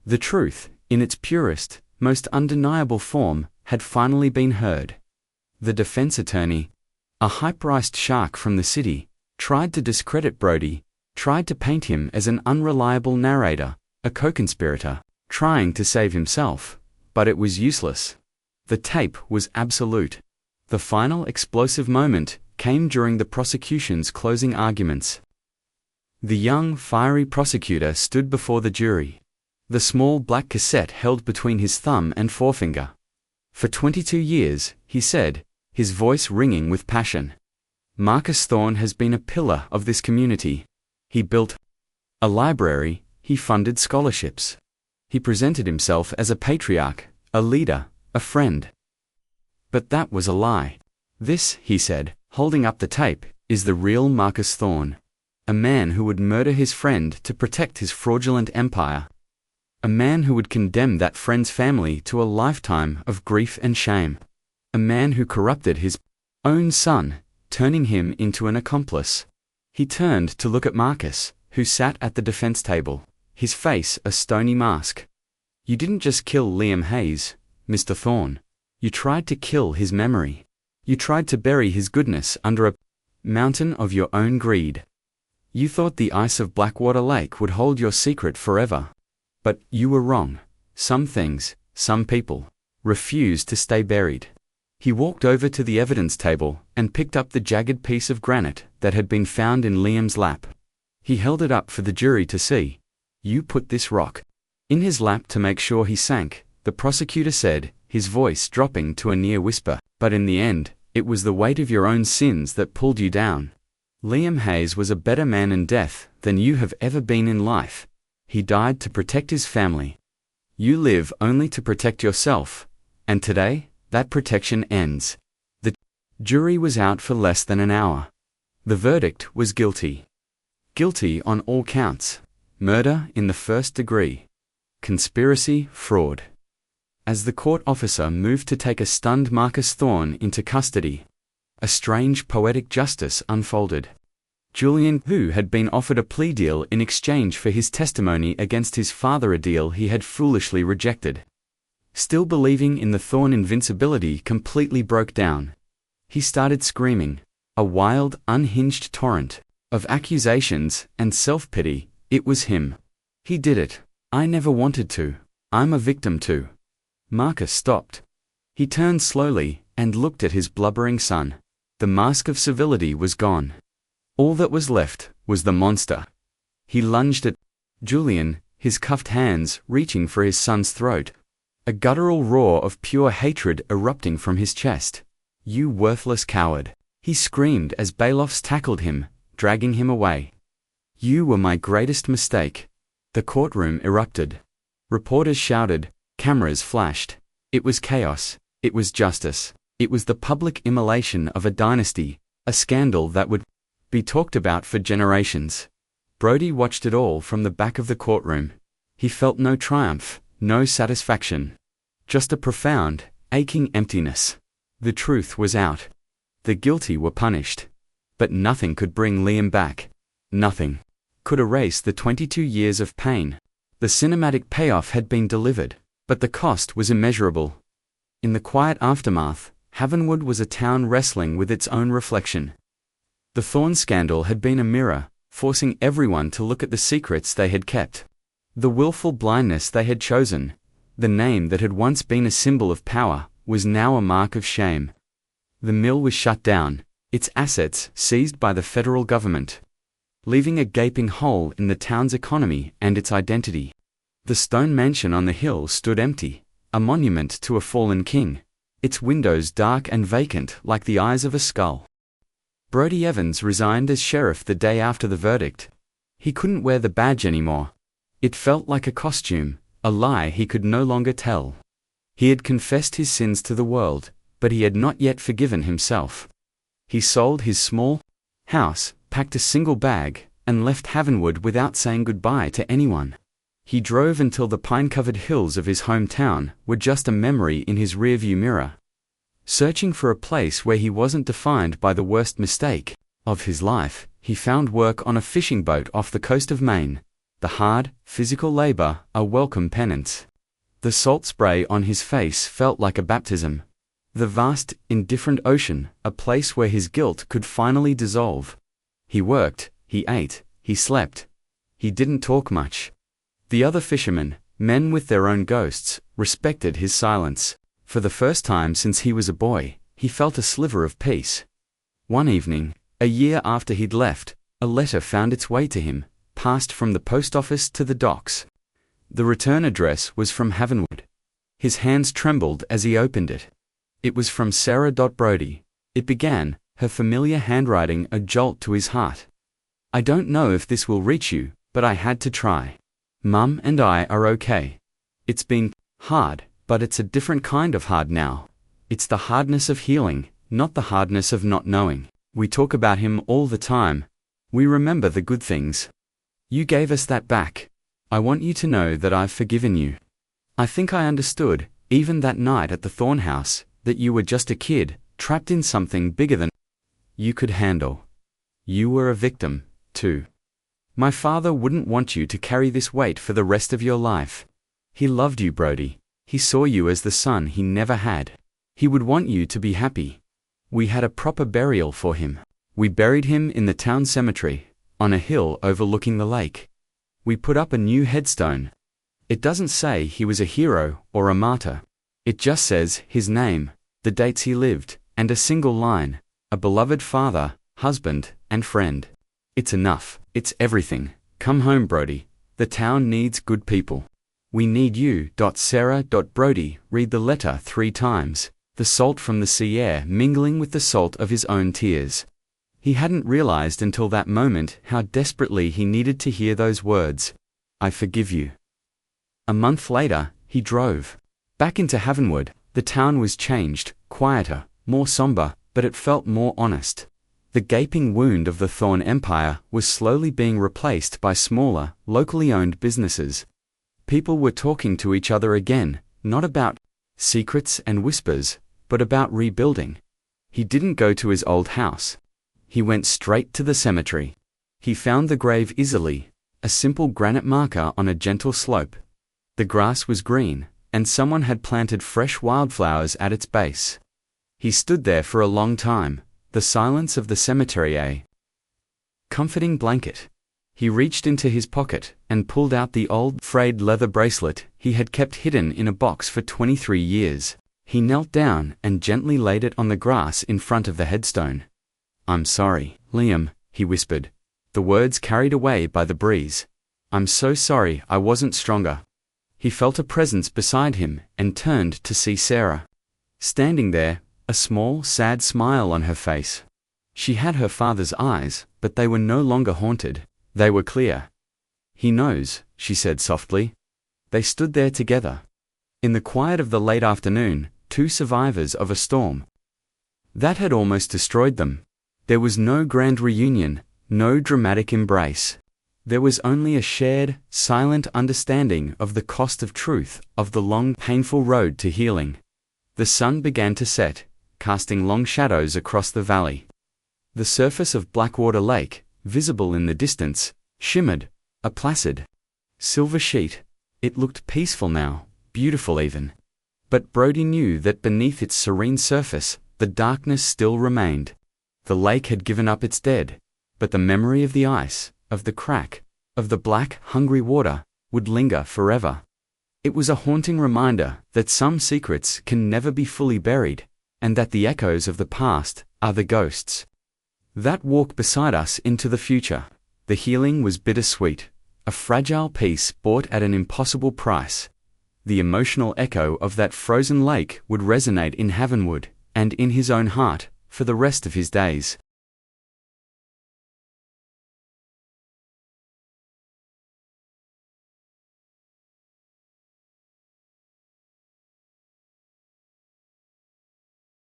The truth, in its purest, most undeniable form, had finally been heard. The defense attorney, a high-priced shark from the city, tried to discredit Brody, tried to paint him as an unreliable narrator, a co-conspirator, trying to save himself, but it was useless. The tape was absolute. The final explosive moment came during the prosecution's closing arguments. The young, fiery prosecutor stood before the jury, the small black cassette held between his thumb and forefinger. For 22 years, he said, his voice ringing with passion, Marcus Thorn has been a pillar of this community. He built a library, he funded scholarships. He presented himself as a patriarch, a leader, a friend. But that was a lie. This, he said, holding up the tape, is the real Marcus Thorne. A man who would murder his friend to protect his fraudulent empire. A man who would condemn that friend's family to a lifetime of grief and shame. A man who corrupted his own son, turning him into an accomplice. He turned to look at Marcus, who sat at the defense table, his face a stony mask. You didn't just kill Liam Hayes, Mr. Thorne. You tried to kill his memory. You tried to bury his goodness under a mountain of your own greed. You thought the ice of Blackwater Lake would hold your secret forever. But you were wrong. Some things, some people, refuse to stay buried. He walked over to the evidence table and picked up the jagged piece of granite that had been found in Liam's lap. He held it up for the jury to see. You put this rock in his lap to make sure he sank, the prosecutor said, his voice dropping to a near whisper. But in the end, it was the weight of your own sins that pulled you down. Liam Hayes was a better man in death than you have ever been in life. He died to protect his family. You live only to protect yourself. And today, that protection ends. The jury was out for less than an hour. The verdict was guilty. Guilty on all counts. Murder in the first degree. Conspiracy, fraud. As the court officer moved to take a stunned Marcus Thorne into custody, a strange poetic justice unfolded. Julian, who had been offered a plea deal in exchange for his testimony against his father, a deal he had foolishly rejected, still believing in the Thorne invincibility, completely broke down. He started screaming, a wild, unhinged torrent of accusations and self-pity. It was him. He did it. I never wanted to. I'm a victim too. Marcus stopped. He turned slowly and looked at his blubbering son. The mask of civility was gone. All that was left was the monster. He lunged at Julian, his cuffed hands reaching for his son's throat. A guttural roar of pure hatred erupting from his chest. You worthless coward, he screamed as bailiffs tackled him, dragging him away. You were my greatest mistake. The courtroom erupted. Reporters shouted. Cameras flashed. It was chaos. It was justice. It was the public immolation of a dynasty, a scandal that would be talked about for generations. Brody watched it all from the back of the courtroom. He felt no triumph, no satisfaction. Just a profound, aching emptiness. The truth was out. The guilty were punished. But nothing could bring Liam back. Nothing could erase the 22 years of pain. The cinematic payoff had been delivered, but the cost was immeasurable. In the quiet aftermath, Havenwood was a town wrestling with its own reflection. The Thorne scandal had been a mirror, forcing everyone to look at the secrets they had kept. The willful blindness they had chosen. The name that had once been a symbol of power was now a mark of shame. The mill was shut down, its assets seized by the federal government, leaving a gaping hole in the town's economy and its identity. The stone mansion on the hill stood empty, a monument to a fallen king, its windows dark and vacant like the eyes of a skull. Brody Evans resigned as sheriff the day after the verdict. He couldn't wear the badge anymore. It felt like a costume, a lie he could no longer tell. He had confessed his sins to the world, but he had not yet forgiven himself. He sold his small house, packed a single bag, and left Havenwood without saying goodbye to anyone. He drove until the pine-covered hills of his hometown were just a memory in his rearview mirror. Searching for a place where he wasn't defined by the worst mistake of his life, he found work on a fishing boat off the coast of Maine. The hard, physical labor, a welcome penance. The salt spray on his face felt like a baptism. The vast, indifferent ocean, a place where his guilt could finally dissolve. He worked, he ate, he slept. He didn't talk much. The other fishermen, men with their own ghosts, respected his silence. For the first time since he was a boy, he felt a sliver of peace. One evening, a year after he'd left, a letter found its way to him, passed from the post office to the docks. The return address was from Havenwood. His hands trembled as he opened it. It was from Sarah Brody. It began, her familiar handwriting a jolt to his heart. I don't know if this will reach you, but I had to try. Mum and I are okay. It's been hard, but it's a different kind of hard now. It's the hardness of healing, not the hardness of not knowing. We talk about him all the time. We remember the good things. You gave us that back. I want you to know that I've forgiven you. I think I understood, even that night at the Thorn House, that you were just a kid, trapped in something bigger than you could handle. You were a victim, too. My father wouldn't want you to carry this weight for the rest of your life. He loved you, Brody. He saw you as the son he never had. He would want you to be happy. We had a proper burial for him. We buried him in the town cemetery, on a hill overlooking the lake. We put up a new headstone. It doesn't say he was a hero or a martyr. It just says his name, the dates he lived, and a single line: a beloved father, husband, and friend. It's enough. It's everything. Come home, Brody. The town needs good people. We need you. Sarah. Brody read the letter 3 times, the salt from the sea air mingling with the salt of his own tears. He hadn't realized until that moment how desperately he needed to hear those words. I forgive you. A month later, he drove back into Havenwood. The town was changed, quieter, more somber, but it felt more honest. The gaping wound of the Thorn Empire was slowly being replaced by smaller, locally owned businesses. People were talking to each other again, not about secrets and whispers, but about rebuilding. He didn't go to his old house. He went straight to the cemetery. He found the grave easily, a simple granite marker on a gentle slope. The grass was green, and someone had planted fresh wildflowers at its base. He stood there for a long time, the silence of the cemetery a comforting blanket. He reached into his pocket and pulled out the old, frayed leather bracelet he had kept hidden in a box for 23 years. He knelt down and gently laid it on the grass in front of the headstone. I'm sorry, Liam, he whispered, the words carried away by the breeze. I'm so sorry I wasn't stronger. He felt a presence beside him and turned to see Sarah. Standing there, a small, sad smile on her face. She had her father's eyes, but they were no longer haunted. They were clear. He knows, she said softly. They stood there together. In the quiet of the late afternoon, 2 survivors of a storm that had almost destroyed them. There was no grand reunion, no dramatic embrace. There was only a shared, silent understanding of the cost of truth, of the long, painful road to healing. The sun began to set, casting long shadows across the valley. The surface of Blackwater Lake, visible in the distance, shimmered, a placid silver sheet. It looked peaceful now, beautiful even. But Brody knew that beneath its serene surface, the darkness still remained. The lake had given up its dead, but the memory of the ice, of the crack, of the black, hungry water, would linger forever. It was a haunting reminder that some secrets can never be fully buried, and that the echoes of the past are the ghosts that walk beside us into the future. The healing was bittersweet, a fragile peace bought at an impossible price. The emotional echo of that frozen lake would resonate in Havenwood, and in his own heart, for the rest of his days.